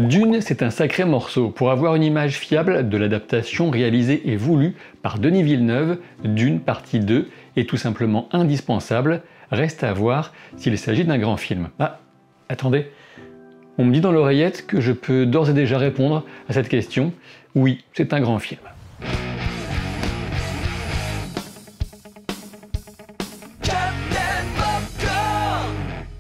Dune, c'est un sacré morceau. Pour avoir une image fiable de l'adaptation réalisée et voulue par Denis Villeneuve, Dune partie 2 est tout simplement indispensable. Reste à voir s'il s'agit d'un grand film. Ah, attendez, on me dit dans l'oreillette que je peux d'ores et déjà répondre à cette question. Oui, c'est un grand film.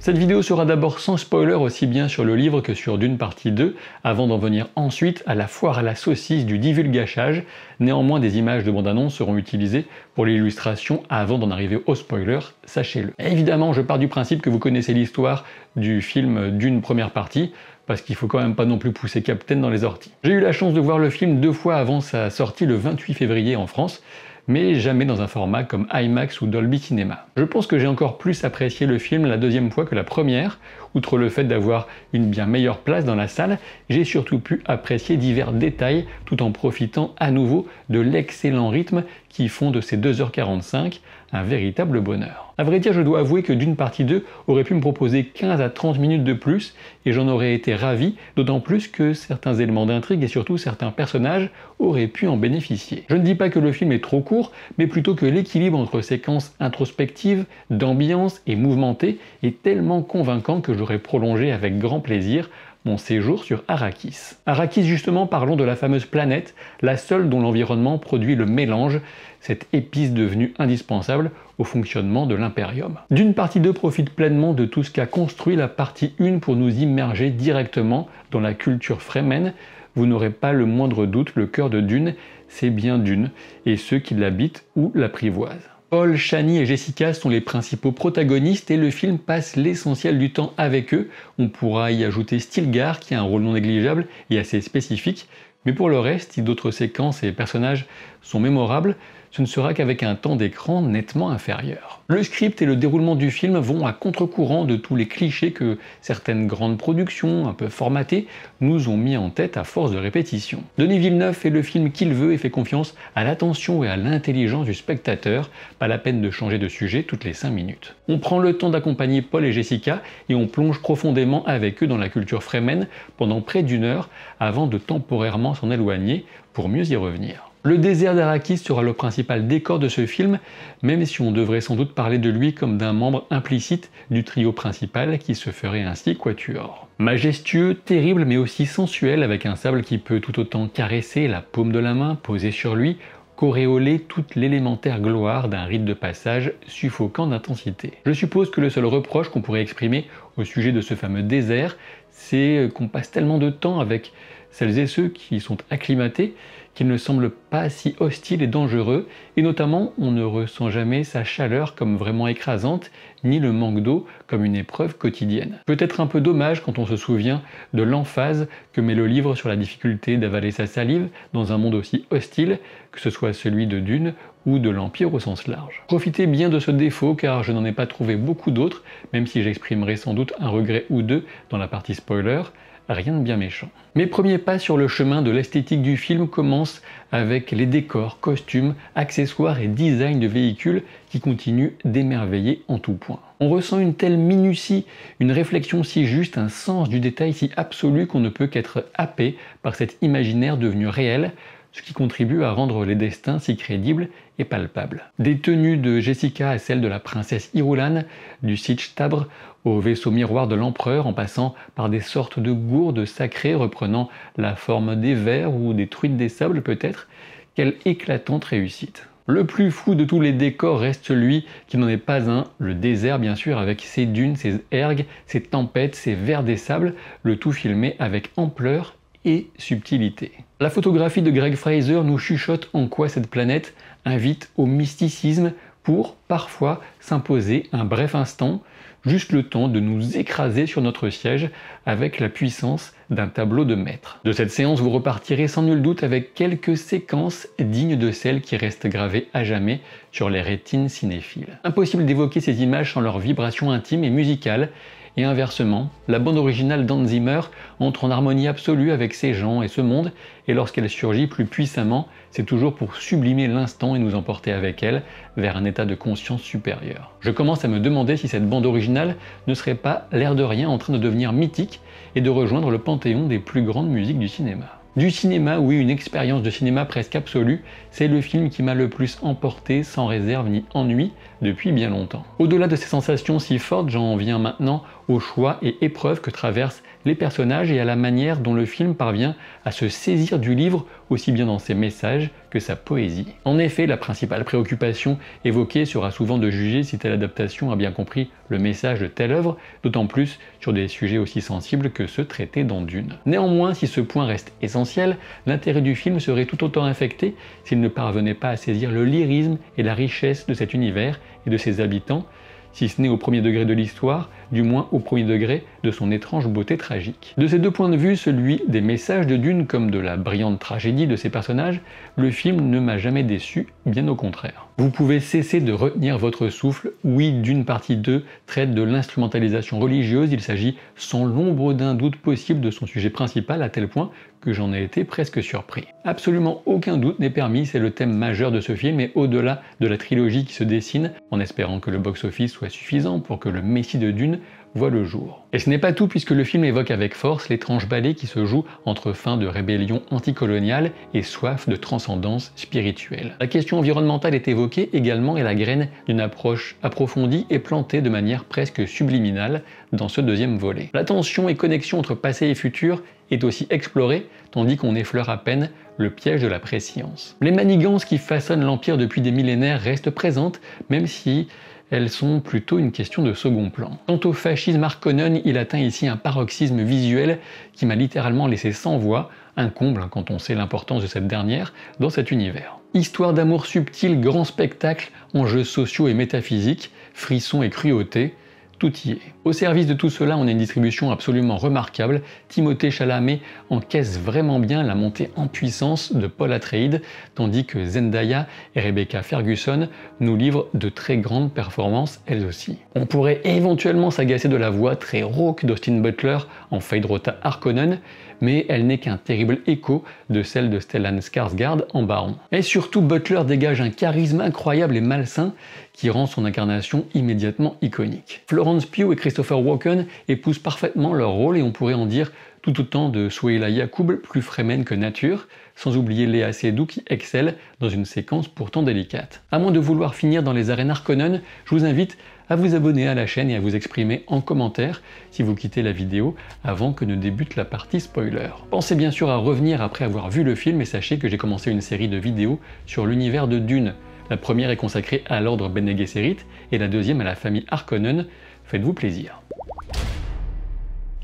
Cette vidéo sera d'abord sans spoiler aussi bien sur le livre que sur Dune partie 2, avant d'en venir ensuite à la foire à la saucisse du divulgachage. Néanmoins, des images de bande-annonce seront utilisées pour l'illustration avant d'en arriver au spoiler, sachez-le. Évidemment, je pars du principe que vous connaissez l'histoire du film Dune première partie, parce qu'il faut quand même pas non plus pousser Captain dans les orties. J'ai eu la chance de voir le film 2 fois avant sa sortie le 28 février en France, mais jamais dans un format comme IMAX ou Dolby Cinema. Je pense que j'ai encore plus apprécié le film la deuxième fois que la première. Outre le fait d'avoir une bien meilleure place dans la salle, j'ai surtout pu apprécier divers détails tout en profitant à nouveau de l'excellent rythme qui font de ces 2h45 un véritable bonheur. À vrai dire, je dois avouer que Dune partie 2 aurait pu me proposer 15 à 30 minutes de plus et j'en aurais été ravi, d'autant plus que certains éléments d'intrigue et surtout certains personnages auraient pu en bénéficier. Je ne dis pas que le film est trop court, mais plutôt que l'équilibre entre séquences introspectives, d'ambiance et mouvementées est tellement convaincant que j'aurais prolongé avec grand plaisir mon séjour sur Arrakis. Arrakis justement, parlons de la fameuse planète, la seule dont l'environnement produit le mélange, cette épice devenue indispensable au fonctionnement de l'Imperium. Dune partie 2 profite pleinement de tout ce qu'a construit la partie 1 pour nous immerger directement dans la culture Fremen. Vous n'aurez pas le moindre doute, le cœur de Dune, c'est bien Dune, et ceux qui l'habitent ou l'apprivoisent. Paul, Chani et Jessica sont les principaux protagonistes et le film passe l'essentiel du temps avec eux. On pourra y ajouter Stilgar qui a un rôle non négligeable et assez spécifique. Mais pour le reste, si d'autres séquences et personnages sont mémorables, ce ne sera qu'avec un temps d'écran nettement inférieur. Le script et le déroulement du film vont à contre-courant de tous les clichés que certaines grandes productions, un peu formatées, nous ont mis en tête à force de répétition. Denis Villeneuve fait le film qu'il veut et fait confiance à l'attention et à l'intelligence du spectateur, pas la peine de changer de sujet toutes les 5 minutes. On prend le temps d'accompagner Paul et Jessica et on plonge profondément avec eux dans la culture Fremen pendant près d'1 heure avant de temporairement s'en éloigner pour mieux y revenir. Le désert d'Arrakis sera le principal décor de ce film, même si on devrait sans doute parler de lui comme d'un membre implicite du trio principal qui se ferait ainsi quatuor. Majestueux, terrible mais aussi sensuel avec un sable qui peut tout autant caresser la paume de la main posée sur lui, qu'auréoler toute l'élémentaire gloire d'un rite de passage suffocant d'intensité. Je suppose que le seul reproche qu'on pourrait exprimer au sujet de ce fameux désert, c'est qu'on passe tellement de temps avec celles et ceux qui y sont acclimatés qu'il ne semble pas si hostile et dangereux, et notamment on ne ressent jamais sa chaleur comme vraiment écrasante, ni le manque d'eau comme une épreuve quotidienne. Peut-être un peu dommage quand on se souvient de l'emphase que met le livre sur la difficulté d'avaler sa salive dans un monde aussi hostile, que ce soit celui de Dune ou de l'Empire au sens large. Profitez bien de ce défaut car je n'en ai pas trouvé beaucoup d'autres, même si j'exprimerai sans doute un regret ou deux dans la partie spoiler. Rien de bien méchant. Mes premiers pas sur le chemin de l'esthétique du film commencent avec les décors, costumes, accessoires et design de véhicules qui continuent d'émerveiller en tout point. On ressent une telle minutie, une réflexion si juste, un sens du détail si absolu qu'on ne peut qu'être happé par cet imaginaire devenu réel, ce qui contribue à rendre les destins si crédibles et palpables. Des tenues de Jessica à celles de la princesse Irulan, du Sietch Tabr au vaisseau miroir de l'empereur, en passant par des sortes de gourdes sacrées reprenant la forme des vers ou des truites des sables peut-être, quelle éclatante réussite. Le plus fou de tous les décors reste celui qui n'en est pas un, le désert bien sûr, avec ses dunes, ses ergues, ses tempêtes, ses vers des sables, le tout filmé avec ampleur et subtilité. La photographie de Greg Fraser nous chuchote en quoi cette planète invite au mysticisme pour, parfois, s'imposer un bref instant, juste le temps de nous écraser sur notre siège avec la puissance d'un tableau de maître. De cette séance, vous repartirez sans nul doute avec quelques séquences dignes de celles qui restent gravées à jamais sur les rétines cinéphiles. Impossible d'évoquer ces images sans leur vibration intime et musicale, Et inversement, la bande originale d'Hans Zimmer entre en harmonie absolue avec ces gens et ce monde, et lorsqu'elle surgit plus puissamment, c'est toujours pour sublimer l'instant et nous emporter avec elle vers un état de conscience supérieur. Je commence à me demander si cette bande originale ne serait pas, l'air de rien, en train de devenir mythique et de rejoindre le panthéon des plus grandes musiques du cinéma. Du cinéma, oui, une expérience de cinéma presque absolue, c'est le film qui m'a le plus emporté sans réserve ni ennui depuis bien longtemps. Au-delà de ces sensations si fortes, j'en viens maintenant aux choix et épreuves que traversent les personnages et à la manière dont le film parvient à se saisir du livre aussi bien dans ses messages que sa poésie. En effet, la principale préoccupation évoquée sera souvent de juger si telle adaptation a bien compris le message de telle œuvre, d'autant plus sur des sujets aussi sensibles que ceux traités dans Dune. Néanmoins, si ce point reste essentiel, l'intérêt du film serait tout autant affecté s'il ne parvenait pas à saisir le lyrisme et la richesse de cet univers et de ses habitants, si ce n'est au premier degré de l'histoire, du moins au premier degré de son étrange beauté tragique. De ces deux points de vue, celui des messages de Dune comme de la brillante tragédie de ses personnages, le film ne m'a jamais déçu, bien au contraire. Vous pouvez cesser de retenir votre souffle, oui, Dune partie 2 traite de l'instrumentalisation religieuse, il s'agit sans l'ombre d'un doute possible de son sujet principal à tel point que j'en ai été presque surpris. Absolument aucun doute n'est permis, c'est le thème majeur de ce film et au-delà de la trilogie qui se dessine, en espérant que le box-office soit suffisant pour que le Messie de Dune voit le jour. Et ce n'est pas tout puisque le film évoque avec force l'étrange ballet qui se joue entre fin de rébellion anticoloniale et soif de transcendance spirituelle. La question environnementale est évoquée également et la graine d'une approche approfondie est plantée de manière presque subliminale dans ce deuxième volet. La tension et connexion entre passé et futur est aussi explorée, tandis qu'on effleure à peine le piège de la préscience. Les manigances qui façonnent l'Empire depuis des millénaires restent présentes, même si elles sont plutôt une question de second plan. Quant au fascisme Harkonnen, il atteint ici un paroxysme visuel qui m'a littéralement laissé sans voix, un comble quand on sait l'importance de cette dernière dans cet univers. Histoire d'amour subtil, grand spectacle, enjeux sociaux et métaphysiques, frissons et cruauté, tout y est. Au service de tout cela, on a une distribution absolument remarquable. Timothée Chalamet encaisse vraiment bien la montée en puissance de Paul Atreides, tandis que Zendaya et Rebecca Ferguson nous livrent de très grandes performances elles aussi. On pourrait éventuellement s'agacer de la voix très rauque d'Austin Butler en Feyd-Rautha Harkonnen, mais elle n'est qu'un terrible écho de celle de Stellan Skarsgård en Baron. Et surtout, Butler dégage un charisme incroyable et malsain qui rend son incarnation immédiatement iconique. Florence Pugh et Christopher Walken épousent parfaitement leur rôle et on pourrait en dire tout autant de Souheila Yacoub, plus Fremen que nature, sans oublier Léa Seydoux qui excelle dans une séquence pourtant délicate. À moins de vouloir finir dans les arènes Harkonnen, je vous invite à vous abonner à la chaîne et à vous exprimer en commentaire si vous quittez la vidéo avant que ne débute la partie spoiler. Pensez bien sûr à revenir après avoir vu le film et sachez que j'ai commencé une série de vidéos sur l'univers de Dune. La première est consacrée à l'ordre Bene Gesserit et la deuxième à la famille Harkonnen. Faites-vous plaisir.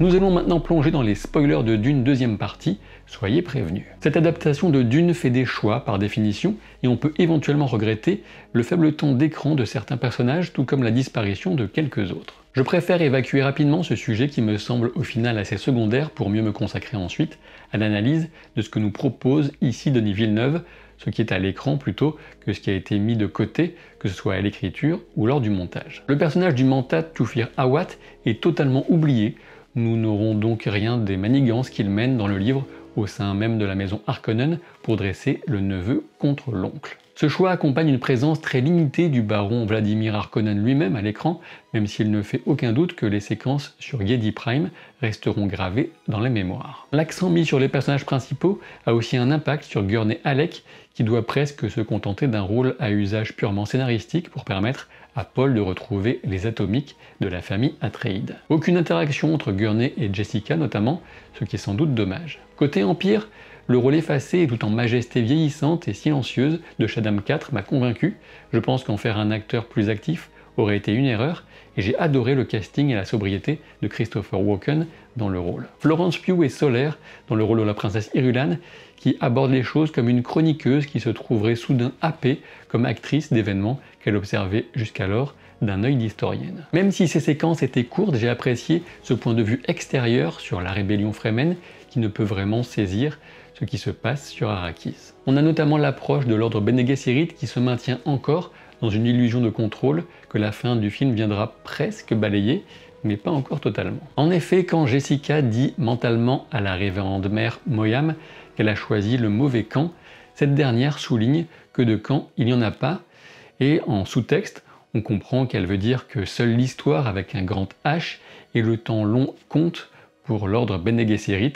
Nous allons maintenant plonger dans les spoilers de Dune deuxième partie, soyez prévenus. Cette adaptation de Dune fait des choix par définition et on peut éventuellement regretter le faible temps d'écran de certains personnages tout comme la disparition de quelques autres. Je préfère évacuer rapidement ce sujet qui me semble au final assez secondaire pour mieux me consacrer ensuite à l'analyse de ce que nous propose ici Denis Villeneuve, ce qui est à l'écran plutôt que ce qui a été mis de côté, que ce soit à l'écriture ou lors du montage. Le personnage du Mentat Thufir Hawat est totalement oublié. Nous n'aurons donc rien des manigances qu'il mène dans le livre au sein même de la maison Harkonnen pour dresser le neveu contre l'oncle. Ce choix accompagne une présence très limitée du baron Vladimir Harkonnen lui-même à l'écran, même s'il ne fait aucun doute que les séquences sur Giedi Prime resteront gravées dans les mémoires. L'accent mis sur les personnages principaux a aussi un impact sur Gurney Halleck, qui doit presque se contenter d'un rôle à usage purement scénaristique pour permettre à Paul de retrouver les atomiques de la famille Atreides. Aucune interaction entre Gurney et Jessica notamment, ce qui est sans doute dommage. Côté Empire, le rôle effacé et tout en majesté vieillissante et silencieuse de Shaddam IV m'a convaincu. Je pense qu'en faire un acteur plus actif aurait été une erreur et j'ai adoré le casting et la sobriété de Christopher Walken dans le rôle. Florence Pugh est solaire dans le rôle de la princesse Irulan qui aborde les choses comme une chroniqueuse qui se trouverait soudain happée comme actrice d'événements qu'elle observait jusqu'alors d'un œil d'historienne. Même si ces séquences étaient courtes, j'ai apprécié ce point de vue extérieur sur la rébellion Fremen qui ne peut vraiment saisir ce qui se passe sur Arrakis. On a notamment l'approche de l'ordre Bene Gesserit qui se maintient encore dans une illusion de contrôle que la fin du film viendra presque balayer, mais pas encore totalement. En effet, quand Jessica dit mentalement à la révérende mère Moyam qu'elle a choisi le mauvais camp, cette dernière souligne que de camp il n'y en a pas, et en sous-texte, on comprend qu'elle veut dire que seule l'histoire avec un grand H et le temps long comptent pour l'ordre Bene Gesserit,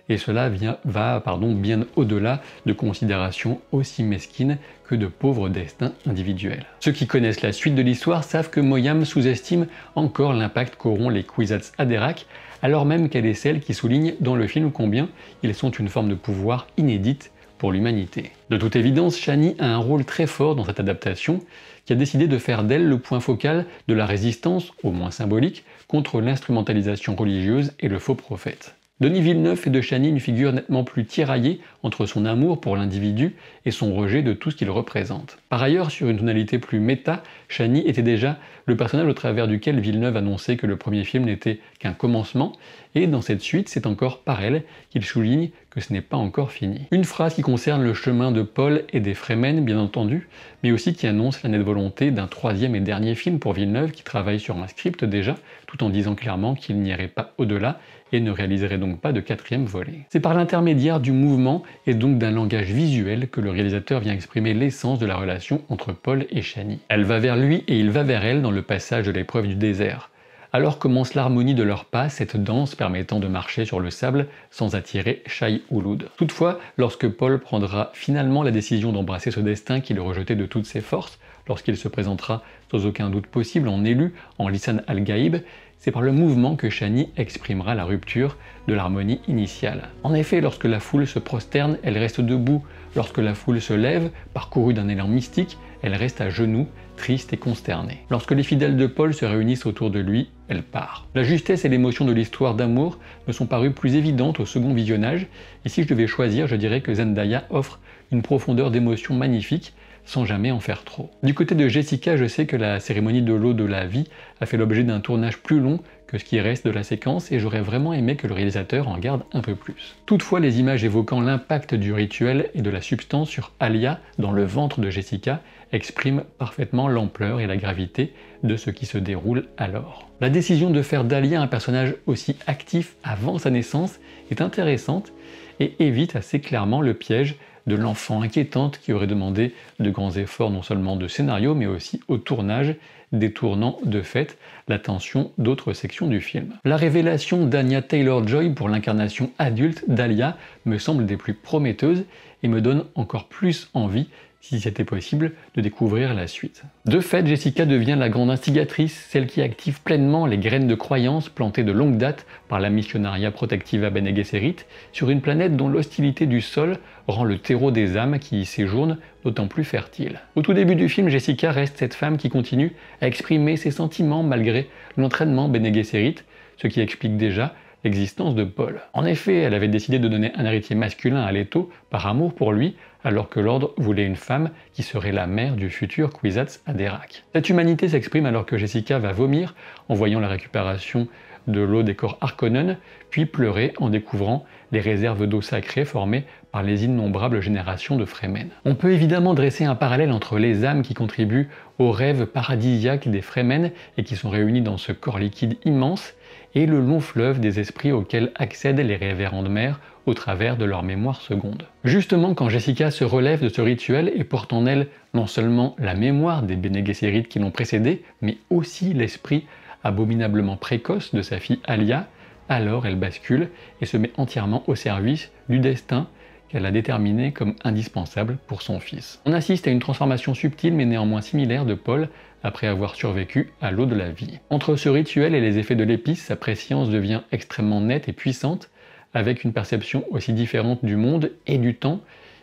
et cela va bien au-delà de considérations aussi mesquines que de pauvres destins individuels. Ceux qui connaissent la suite de l'histoire savent que Moyam sous-estime encore l'impact qu'auront les Kwisatz Haderach, alors même qu'elle est celle qui souligne dans le film combien ils sont une forme de pouvoir inédite pour l'humanité. De toute évidence, Chani a un rôle très fort dans cette adaptation, qui a décidé de faire d'elle le point focal de la résistance, au moins symbolique, contre l'instrumentalisation religieuse et le faux prophète. Denis Villeneuve fait de Chani une figure nettement plus tiraillée entre son amour pour l'individu et son rejet de tout ce qu'il représente. Par ailleurs, sur une tonalité plus méta, Chani était déjà le personnage au travers duquel Villeneuve annonçait que le premier film n'était qu'un commencement, et dans cette suite, c'est encore par elle qu'il souligne que ce n'est pas encore fini. Une phrase qui concerne le chemin de Paul et des Fremen, bien entendu, mais aussi qui annonce la nette volonté d'un troisième et dernier film pour Villeneuve qui travaille sur un script déjà, tout en disant clairement qu'il n'irait pas au-delà et ne réaliserait donc pas de quatrième volet. C'est par l'intermédiaire du mouvement et donc d'un langage visuel que le réalisateur vient exprimer l'essence de la relation entre Paul et Chani. Elle va vers lui et il va vers elle dans le passage de l'épreuve du désert. Alors commence l'harmonie de leurs pas, cette danse permettant de marcher sur le sable sans attirer Shai Hulud. Toutefois, lorsque Paul prendra finalement la décision d'embrasser ce destin qu'il rejetait de toutes ses forces, lorsqu'il se présentera sans aucun doute possible en élu en Lisan al-Gaïb, c'est par le mouvement que Chani exprimera la rupture de l'harmonie initiale. En effet, lorsque la foule se prosterne, elle reste debout. Lorsque la foule se lève, parcourue d'un élan mystique, elle reste à genoux, triste et consternée. Lorsque les fidèles de Paul se réunissent autour de lui, elle part. La justesse et l'émotion de l'histoire d'amour me sont parues plus évidentes au second visionnage, et si je devais choisir, je dirais que Zendaya offre une profondeur d'émotion magnifique, sans jamais en faire trop. Du côté de Jessica, je sais que la cérémonie de l'eau de la vie a fait l'objet d'un tournage plus long que ce qui reste de la séquence et j'aurais vraiment aimé que le réalisateur en garde un peu plus. Toutefois, les images évoquant l'impact du rituel et de la substance sur Alia dans le ventre de Jessica expriment parfaitement l'ampleur et la gravité de ce qui se déroule alors. La décision de faire d'Alia un personnage aussi actif avant sa naissance est intéressante et évite assez clairement le piège de l'enfant inquiétante qui aurait demandé de grands efforts non seulement de scénario mais aussi au tournage, détournant de fait l'attention d'autres sections du film. La révélation d'Anya Taylor-Joy pour l'incarnation adulte d'Alia me semble des plus prometteuses et me donne encore plus envie, si c'était possible, de découvrir la suite. De fait, Jessica devient la grande instigatrice, celle qui active pleinement les graines de croyances plantées de longue date par la Missionaria Protectiva Bene Gesserit sur une planète dont l'hostilité du sol rend le terreau des âmes qui y séjournent d'autant plus fertile. Au tout début du film, Jessica reste cette femme qui continue à exprimer ses sentiments malgré l'entraînement Bene Gesserit, ce qui explique déjà l'existence de Paul. En effet, elle avait décidé de donner un héritier masculin à Leto par amour pour lui, alors que l'ordre voulait une femme qui serait la mère du futur Kwisatz Haderach. Cette humanité s'exprime alors que Jessica va vomir en voyant la récupération de l'eau des corps Harkonnen, puis pleurer en découvrant les réserves d'eau sacrée formées par les innombrables générations de Fremen. On peut évidemment dresser un parallèle entre les âmes qui contribuent au rêve paradisiaque des Fremen et qui sont réunies dans ce corps liquide immense, et le long fleuve des esprits auxquels accèdent les révérendes mères au travers de leur mémoire seconde. Justement, quand Jessica se relève de ce rituel et porte en elle non seulement la mémoire des Bene Gesserit qui l'ont précédée, mais aussi l'esprit abominablement précoce de sa fille Alia, alors elle bascule et se met entièrement au service du destin qu'elle a déterminé comme indispensable pour son fils. On assiste à une transformation subtile mais néanmoins similaire de Paul après avoir survécu à l'eau de la vie. Entre ce rituel et les effets de l'épice, sa prescience devient extrêmement nette et puissante, avec une perception aussi différente du monde et du temps,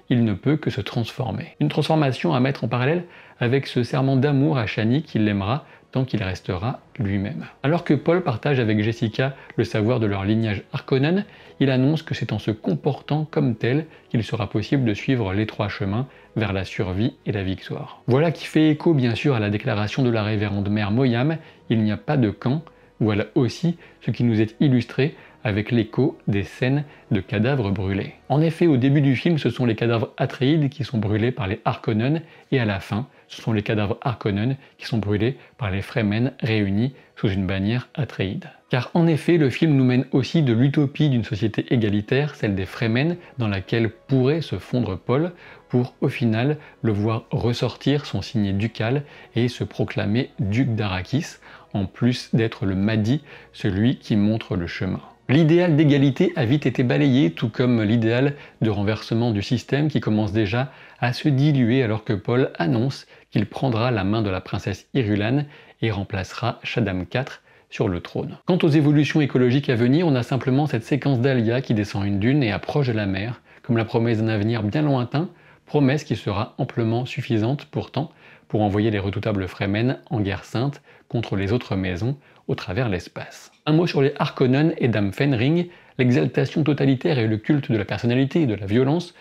il ne peut que se transformer. Une transformation à mettre en parallèle avec ce serment d'amour à Chani qui l'aimera tant qu'il restera lui-même. Alors que Paul partage avec Jessica le savoir de leur lignage Harkonnen, il annonce que c'est en se comportant comme tel qu'il sera possible de suivre l'étroit chemin vers la survie et la victoire. Voilà qui fait écho bien sûr à la déclaration de la révérende mère Moyam, il n'y a pas de camp, voilà aussi ce qui nous est illustré avec l'écho des scènes de cadavres brûlés. En effet, au début du film, ce sont les cadavres Atréides qui sont brûlés par les Harkonnen, et à la fin, ce sont les cadavres Harkonnen qui sont brûlés par les Fremen réunis sous une bannière Atréide. Car en effet, le film nous mène aussi de l'utopie d'une société égalitaire, celle des Fremen, dans laquelle pourrait se fondre Paul, pour au final le voir ressortir son signet ducal et se proclamer duc d'Arrakis, en plus d'être le Mahdi, celui qui montre le chemin. L'idéal d'égalité a vite été balayé, tout comme l'idéal de renversement du système qui commence déjà à se diluer alors que Paul annonce qu'il prendra la main de la princesse Irulan et remplacera Shaddam IV sur le trône. Quant aux évolutions écologiques à venir, on a simplement cette séquence d'Alia qui descend une dune et approche de la mer, comme la promesse d'un avenir bien lointain, promesse qui sera amplement suffisante pourtant pour envoyer les redoutables Fremen en guerre sainte contre les autres maisons au travers l'espace. Un mot sur les Harkonnen et Dame Fenring, l'exaltation totalitaire et le culte de la personnalité et de la violence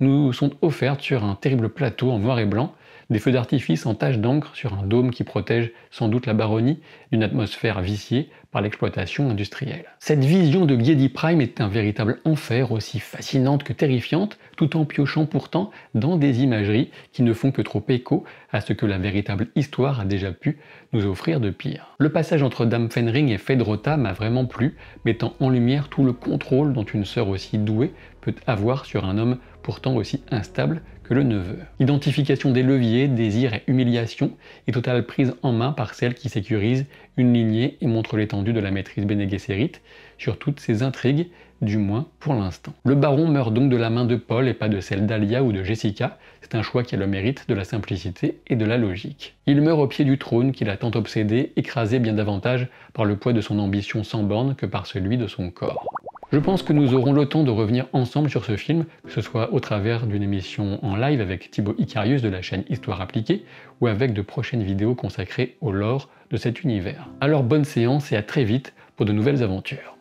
nous sont offertes sur un terrible plateau en noir et blanc, des feux d'artifice en taches d'encre sur un dôme qui protège sans doute la baronnie d'une atmosphère viciée par l'exploitation industrielle. Cette vision de Giedi Prime est un véritable enfer, aussi fascinante que terrifiante, tout en piochant pourtant dans des imageries qui ne font que trop écho à ce que la véritable histoire a déjà pu nous offrir de pire. Le passage entre Dame Fenring et Feyd-Rautha m'a vraiment plu, mettant en lumière tout le contrôle dont une sœur aussi douée peut avoir sur un homme pourtant aussi instable que le neveu. Identification des leviers, désir et humiliation, et totale prise en main par celle qui sécurise une lignée et montre l'étendue de la maîtrise Bene Gesserit sur toutes ces intrigues, du moins pour l'instant. Le baron meurt donc de la main de Paul et pas de celle d'Alia ou de Jessica, c'est un choix qui a le mérite de la simplicité et de la logique. Il meurt au pied du trône qu'il a tant obsédé, écrasé bien davantage par le poids de son ambition sans borne que par celui de son corps. Je pense que nous aurons le temps de revenir ensemble sur ce film, que ce soit au travers d'une émission en live avec Thibaut Icarius de la chaîne Histoire Appliquée, ou avec de prochaines vidéos consacrées au lore de cet univers. Alors bonne séance et à très vite pour de nouvelles aventures.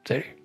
Salut!